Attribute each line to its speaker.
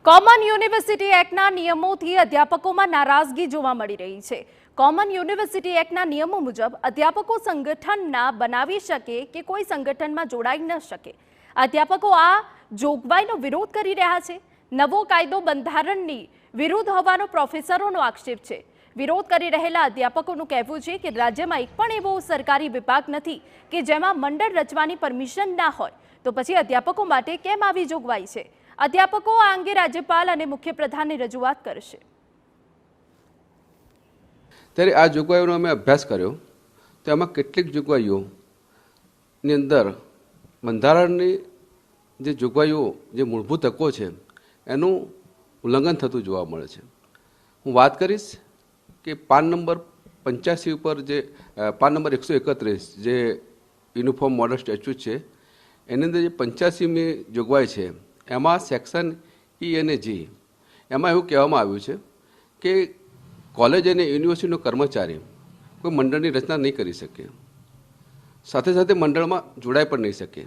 Speaker 1: Common university એક્ટના નિયમોથી અધ્યાપકોમાં નારાજગી જોવા મળી રહી છે। કોમન યુનિવર્સિટી એક્ટના નિયમો મુજબ અધ્યાપકો સંગઠનના બનાવી શકે કે કોઈ સંગઠનમાં જોડાઈ ન શકે। અધ્યાપકો આ જોગવાઈનો વિરોધ કરી રહ્યા છે। નવો કાયદો બંધારણની વિરુદ્ધ હોવાનો પ્રોફેસરોનો આક્ષેપ છે। વિરોધ કરી રહેલા અધ્યાપકોનું કહેવું છે કે રાજ્યમાં એક પણ એવો સરકારી વિભાગ નથી કે જેમાં મંડળ રચવાની પરમિશન ના હોય, તો પછી અધ્યાપકો માટે કેમ આવી જોગવાઈ છે? અધ્યાપકો આ અંગે રાજ્યપાલ અને મુખ્યપ્રધાનને રજૂઆત કરશે।
Speaker 2: ત્યારે આ જોગવાઈઓનો અમે અભ્યાસ કર્યો તો એમાં કેટલીક જોગવાઈઓની અંદર બંધારણની જે જોગવાઈઓ, જે મૂળભૂત હકો છે એનું ઉલ્લંઘન થતું જોવા મળે છે। હું વાત કરીશ કે પાન નંબર 85 ઉપર જે પાન નંબર 131 જે યુનિફોર્મ મોડલ સ્ટેચ્યુટ છે એની અંદર જે 85મી જોગવાઈ છે એમાં સેક્શન ઈ અને જી એમાં એવું કહેવામાં આવ્યું છે કે કોલેજ અને યુનિવર્સિટીનો કર્મચારી કોઈ મંડળની રચના નહીં કરી શકે, સાથે સાથે મંડળમાં જોડાઈ પણ નહીં શકે।